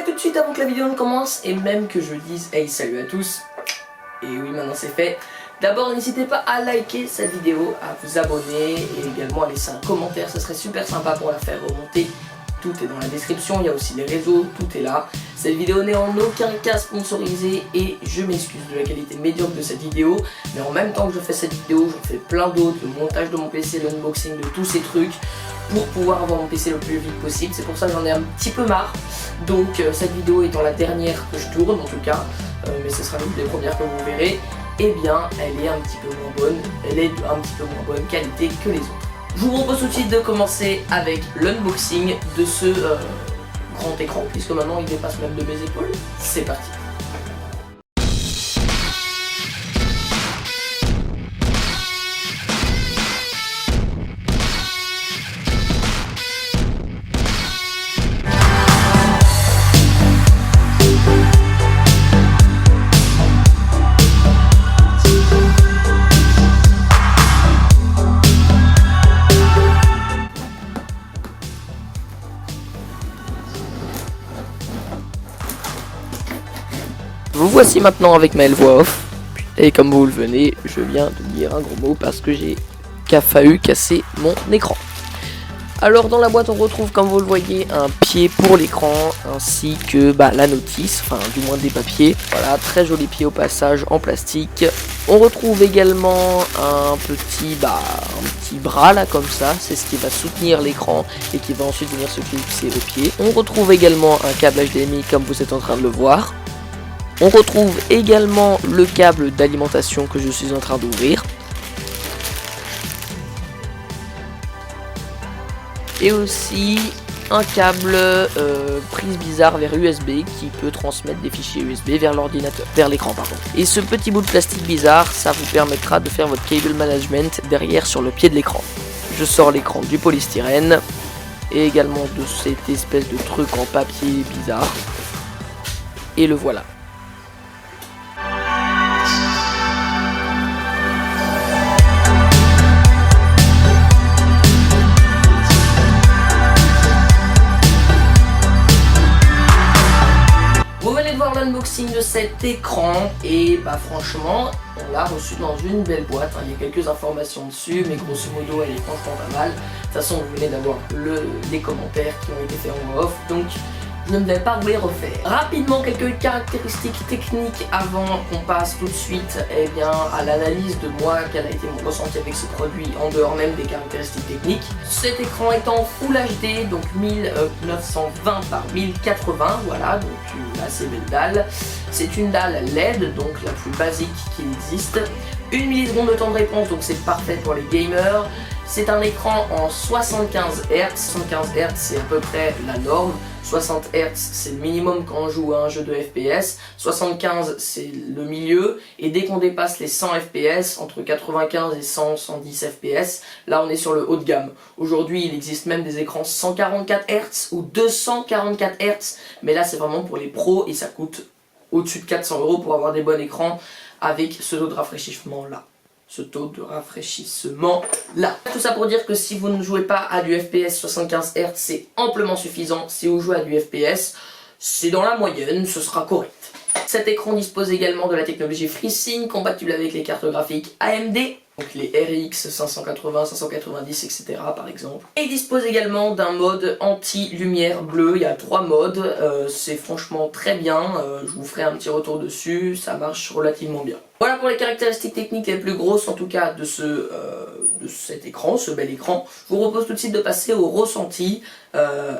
tout de suite avant que la vidéo ne commence et même que je dise hey salut à tous. Et oui, maintenant c'est fait. D'abord n'hésitez pas à liker cette vidéo, à vous abonner et également à laisser un commentaire, ce serait super sympa pour la faire remonter. Tout est dans la description, il y a aussi les réseaux, tout est là. Cette vidéo n'est en aucun cas sponsorisée et je m'excuse de la qualité médiocre de cette vidéo. Mais en même temps que je fais cette vidéo, je fais plein d'autres, le montage de mon PC, l'unboxing de tous ces trucs pour pouvoir avoir mon PC le plus vite possible. C'est pour ça que j'en ai un petit peu marre. Donc cette vidéo étant la dernière que je tourne en tout cas, mais ce sera l'une des premières que vous verrez, eh bien elle est un petit peu moins bonne, elle est un petit peu moins bonne qualité que les autres. Je vous propose tout de suite de commencer avec l'unboxing de ce grand écran, puisque maintenant il dépasse même de mes épaules. C'est parti. Vous voici maintenant avec ma voix off, et comme vous le venez, je viens de dire un gros mot parce que j'ai failli casser mon écran. Alors dans la boîte on retrouve, comme vous le voyez, un pied pour l'écran ainsi que la notice, enfin du moins des papiers. Voilà, très joli pied au passage en plastique. On retrouve également un petit bras là comme ça, c'est ce qui va soutenir l'écran et qui va ensuite venir se fixer au pied. On retrouve également un câble HDMI comme vous êtes en train de le voir. On retrouve également le câble d'alimentation que je suis en train d'ouvrir. Et aussi un câble prise bizarre vers USB qui peut transmettre des fichiers USB vers l'ordinateur, vers l'écran pardon. Et ce petit bout de plastique bizarre, ça vous permettra de faire votre cable management derrière sur le pied de l'écran. Je sors l'écran du polystyrène et également de cette espèce de truc en papier bizarre. Et le voilà. L'unboxing de cet écran et franchement on l'a reçu dans une belle boîte, il y a quelques informations dessus mais grosso modo elle est franchement pas mal. De toute façon vous venez d'avoir les commentaires qui ont été faits en off, donc je ne vais pas vous les refaire. Rapidement quelques caractéristiques techniques avant qu'on passe tout de suite à l'analyse de moi, quel a été mon ressenti avec ce produit en dehors même des caractéristiques techniques. Cet écran est en Full HD, donc 1920 par 1080, voilà, donc une assez belle dalle. C'est une dalle LED, donc la plus basique qui existe. 1 milliseconde de temps de réponse, donc c'est parfait pour les gamers. C'est un écran en 75 Hz, 75 Hz c'est à peu près la norme. 60 Hz c'est le minimum quand on joue à un jeu de FPS, 75 c'est le milieu, et dès qu'on dépasse les 100 FPS, entre 95 et 100, 110 FPS, là on est sur le haut de gamme. Aujourd'hui il existe même des écrans 144 Hz ou 244 Hz, mais là c'est vraiment pour les pros et ça coûte au-dessus de 400 € pour avoir des bons écrans avec ce taux de rafraîchissement là. Tout ça pour dire que si vous ne jouez pas à du FPS 75 Hz, c'est amplement suffisant. Si vous jouez à du FPS, c'est dans la moyenne, ce sera correct. Cet écran dispose également de la technologie FreeSync, compatible avec les cartes graphiques AMD, donc les RX 580, 590, etc. par exemple. Et il dispose également d'un mode anti-lumière bleue, il y a 3 modes, c'est franchement très bien, je vous ferai un petit retour dessus, ça marche relativement bien. Voilà pour les caractéristiques techniques les plus grosses en tout cas de cet écran, ce bel écran. Je vous propose tout de suite de passer au ressenti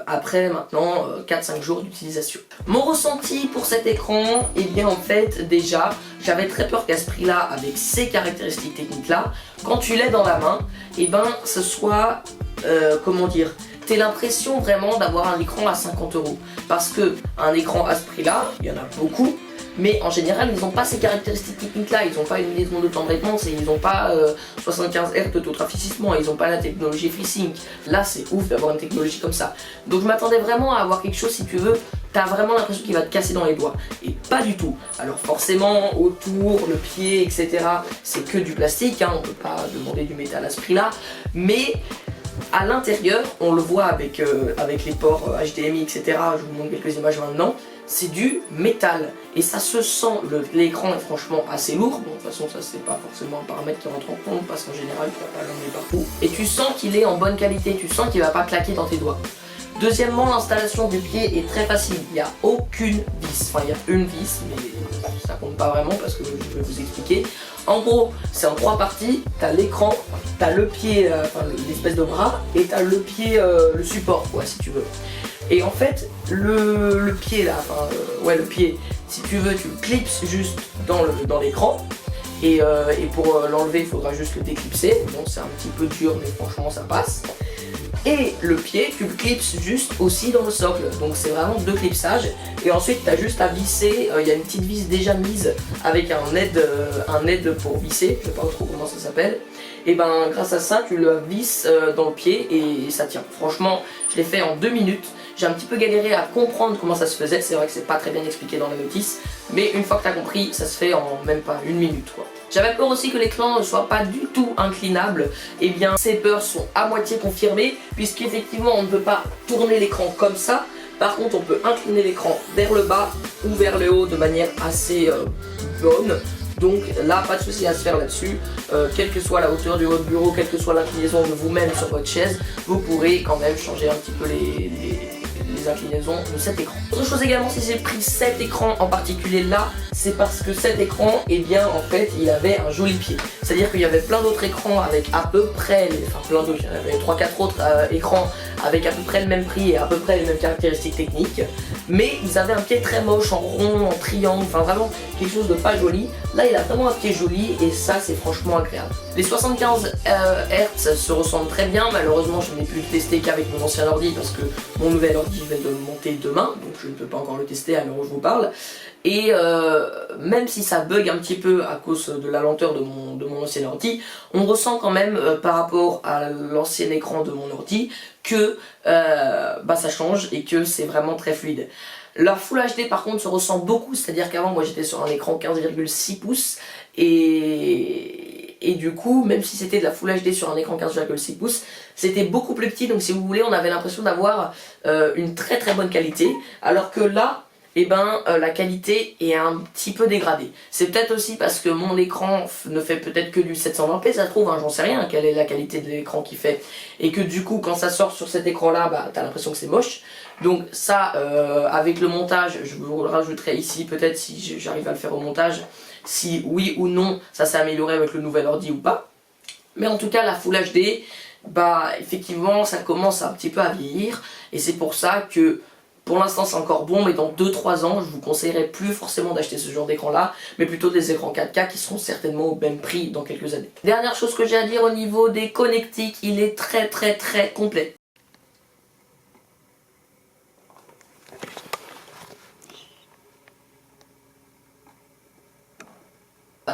après maintenant 4-5 jours d'utilisation. Mon ressenti pour cet écran, en fait déjà j'avais très peur qu'à ce prix là, avec ces caractéristiques techniques là, quand tu l'as dans la main, ce soit, comment dire, t'as l'impression vraiment d'avoir un écran à 50 €. Parce que un écran à ce prix là, il y en a beaucoup. Mais en général, ils n'ont pas ces caractéristiques techniques-là, ils n'ont pas une milliseconde de temps de réponse et ils n'ont pas 75 Hz de taux de rafraîchissement, ils n'ont pas la technologie FreeSync. Là, c'est ouf d'avoir une technologie comme ça. Donc je m'attendais vraiment à avoir quelque chose, si tu veux, t'as vraiment l'impression qu'il va te casser dans les doigts. Et pas du tout. Alors forcément, autour, le pied, etc., c'est que du plastique, on ne peut pas demander du métal à ce prix-là. Mais À l'intérieur, on le voit avec les ports HDMI, etc. Je vous montre quelques images maintenant. C'est du métal et ça se sent, l'écran est franchement assez lourd. Bon, de toute façon ça c'est pas forcément un paramètre qui rentre en compte parce qu'en général tu vas pas l'emmener partout. Et tu sens qu'il est en bonne qualité, tu sens qu'il va pas claquer dans tes doigts. Deuxièmement, l'installation du pied est très facile, il n'y a aucune vis, enfin il y a une vis mais ça compte pas vraiment parce que je vais vous expliquer. En gros, c'est en 3 parties, t'as l'écran, t'as le pied, l'espèce de bras et t'as le pied, le support quoi si tu veux. Et en fait, le pied là, le pied, si tu veux, tu le clipses juste dans l'écran. Et pour l'enlever, il faudra juste le déclipser. Bon, c'est un petit peu dur, mais franchement, ça passe. Et le pied, tu le clipses juste aussi dans le socle. Donc c'est vraiment 2 clipsages. Et ensuite, tu as juste à visser. Il y a une petite vis déjà mise avec un aide pour visser. Je sais pas trop comment ça s'appelle. Et ben grâce à ça, tu le visses dans le pied et ça tient. Franchement, je l'ai fait en 2 minutes. J'ai un petit peu galéré à comprendre comment ça se faisait, c'est vrai que c'est pas très bien expliqué dans la notice, mais une fois que t'as compris, ça se fait en même pas 1 minute quoi. J'avais peur aussi que l'écran ne soit pas du tout inclinable, et bien ces peurs sont à moitié confirmées, puisqu'effectivement on ne peut pas tourner l'écran comme ça, par contre on peut incliner l'écran vers le bas ou vers le haut de manière assez bonne. Donc là, pas de souci à se faire là-dessus, quelle que soit la hauteur du haut de bureau, quelle que soit l'inclinaison de vous-même sur votre chaise, vous pourrez quand même changer un petit peu les inclinaisons de cet écran. Autre chose également, si j'ai pris cet écran en particulier là, c'est parce que cet écran, eh bien en fait, il avait un joli pied. C'est-à-dire qu'il y avait plein d'autres écrans avec à peu près, plein d'autres, il y avait 3-4 autres écrans avec à peu près le même prix et à peu près les mêmes caractéristiques techniques, mais ils avaient un pied très moche, en rond, en triangle, enfin vraiment quelque chose de pas joli. Là, il a vraiment un pied joli et ça, c'est franchement agréable. Les 75 Hz se ressemblent très bien, malheureusement, je n'ai pu le tester qu'avec mon ancien ordi parce que mon nouvel ordi vient de monter demain, donc je ne peux pas encore le tester à l'heure où je vous parle. Et même si ça bug un petit peu à cause de la lenteur de mon ancien ordi, on ressent quand même par rapport à l'ancien écran de mon ordi que ça change et que c'est vraiment très fluide. Leur Full HD par contre se ressent beaucoup, c'est-à-dire qu'avant moi j'étais sur un écran 15,6 pouces et du coup même si c'était de la Full HD sur un écran 15,6 pouces, c'était beaucoup plus petit, donc si vous voulez on avait l'impression d'avoir une très très bonne qualité, alors que là la qualité est un petit peu dégradée. C'est peut-être aussi parce que mon écran ne fait peut-être que du 720p, ça se trouve, hein, j'en sais rien quelle est la qualité de l'écran qu'il fait. Et que du coup, quand ça sort sur cet écran-là, t'as l'impression que c'est moche. Donc ça, avec le montage, je vous le rajouterai ici, peut-être si j'arrive à le faire au montage, si oui ou non, ça s'est amélioré avec le nouvel ordi ou pas. Mais en tout cas, la Full HD, effectivement, ça commence un petit peu à vieillir. Et c'est pour ça que pour l'instant c'est encore bon, mais dans 2-3 ans je vous conseillerais plus forcément d'acheter ce genre d'écran là, mais plutôt des écrans 4K qui seront certainement au même prix dans quelques années. Dernière chose que j'ai à dire au niveau des connectiques, il est très complet.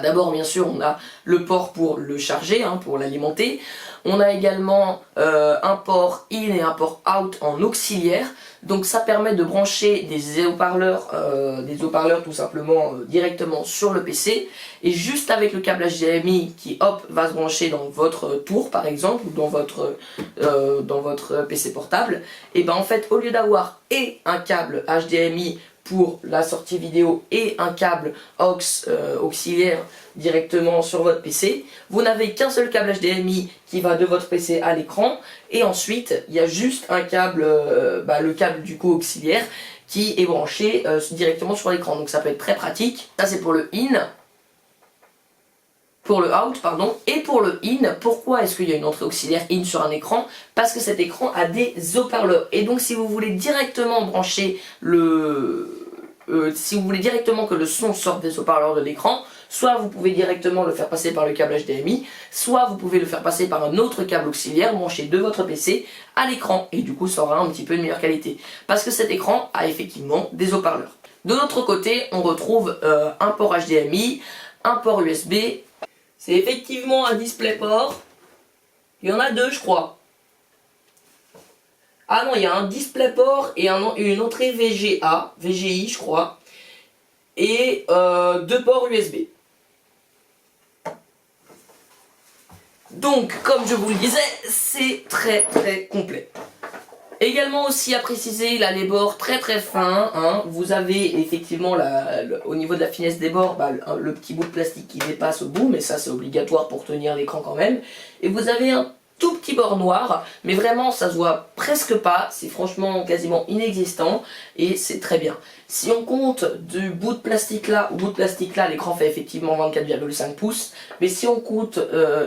D'abord bien sûr on a le port pour le charger, pour l'alimenter. On a également un port in et un port out en auxiliaire. Donc ça permet de brancher des haut-parleurs tout simplement directement sur le PC. Et juste avec le câble HDMI qui hop va se brancher dans votre tour par exemple, ou dans votre PC portable. Et en fait au lieu d'avoir un câble HDMI pour la sortie vidéo et un câble aux auxiliaire directement sur votre PC, vous n'avez qu'un seul câble HDMI qui va de votre PC à l'écran, et ensuite il y a juste un câble, le câble du coup auxiliaire qui est branché directement sur l'écran, donc ça peut être très pratique. Ça c'est pour le in. Pour le out, pardon, et pour le in, pourquoi est-ce qu'il y a une entrée auxiliaire in sur un écran? Parce que cet écran a des haut-parleurs, et donc si vous voulez directement brancher si vous voulez directement que le son sorte des haut-parleurs de l'écran, soit vous pouvez directement le faire passer par le câble HDMI, soit vous pouvez le faire passer par un autre câble auxiliaire branché de votre PC à l'écran, et du coup ça aura un petit peu une meilleure qualité, parce que cet écran a effectivement des haut-parleurs. De l'autre côté, on retrouve un port HDMI, un port USB. C'est effectivement un DisplayPort. Il y en a 2 je crois. Ah non, il y a un DisplayPort et une entrée VGI je crois. Et 2 ports USB. Donc, comme je vous le disais, c'est très très complet. Également aussi à préciser, il a les bords très très fins, hein. Vous avez effectivement au niveau de la finesse des bords, le petit bout de plastique qui dépasse au bout, mais ça c'est obligatoire pour tenir l'écran quand même. Et vous avez un tout petit bord noir, mais vraiment ça se voit presque pas, c'est franchement quasiment inexistant et c'est très bien. Si on compte du bout de plastique là au bout de plastique là, l'écran fait effectivement 24,5 pouces, mais si on compte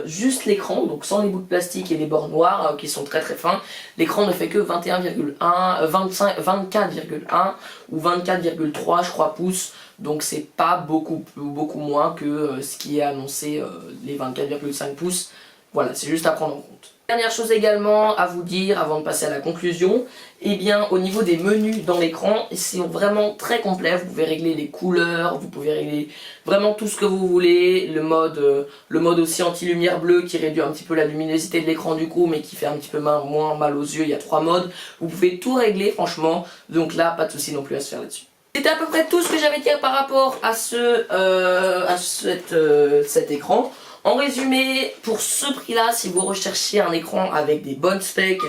juste l'écran, donc sans les bouts de plastique et les bords noirs qui sont très très fins, l'écran ne fait que 21,1, 24,1 ou 24,3 je crois pouces, donc c'est pas beaucoup moins que ce qui est annoncé, les 24,5 pouces. Voilà, c'est juste à prendre en compte. Dernière chose également à vous dire avant de passer à la conclusion, eh bien au niveau des menus dans l'écran, c'est vraiment très complet, vous pouvez régler les couleurs, vous pouvez régler vraiment tout ce que vous voulez, le mode aussi anti-lumière bleue qui réduit un petit peu la luminosité de l'écran du coup mais qui fait un petit peu moins mal aux yeux, il y a 3 modes, vous pouvez tout régler franchement, donc là pas de souci non plus à se faire là-dessus. C'était à peu près tout ce que j'avais à dire par rapport à cet écran. En résumé, pour ce prix-là, si vous recherchez un écran avec des bonnes specs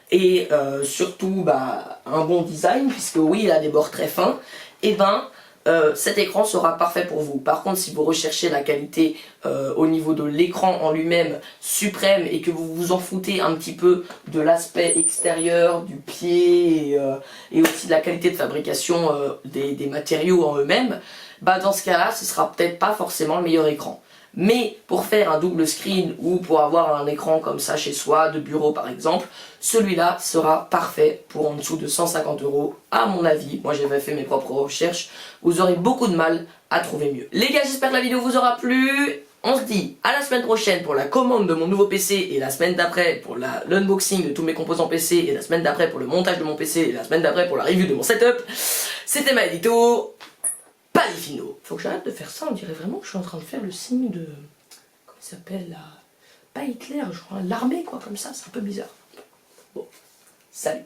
et surtout un bon design, puisque oui, il a des bords très fins, et cet écran sera parfait pour vous. Par contre, si vous recherchez la qualité au niveau de l'écran en lui-même suprême et que vous vous en foutez un petit peu de l'aspect extérieur, du pied et aussi de la qualité de fabrication des matériaux en eux-mêmes, dans ce cas-là, ce sera peut-être pas forcément le meilleur écran. Mais pour faire un double screen ou pour avoir un écran comme ça chez soi, de bureau par exemple, celui-là sera parfait pour en dessous de 150 € à mon avis. Moi j'avais fait mes propres recherches, vous aurez beaucoup de mal à trouver mieux. Les gars, j'espère que la vidéo vous aura plu. On se dit à la semaine prochaine pour la commande de mon nouveau PC et la semaine d'après pour l'unboxing de tous mes composants PC et la semaine d'après pour le montage de mon PC et la semaine d'après pour la review de mon setup. C'était Maëlito. Palifino. Faut que j'arrête de faire ça, on dirait vraiment que je suis en train de faire le signe de... Comment il s'appelle là? Pas Hitler, je crois, l'armée quoi, comme ça, c'est un peu bizarre. Bon, salut.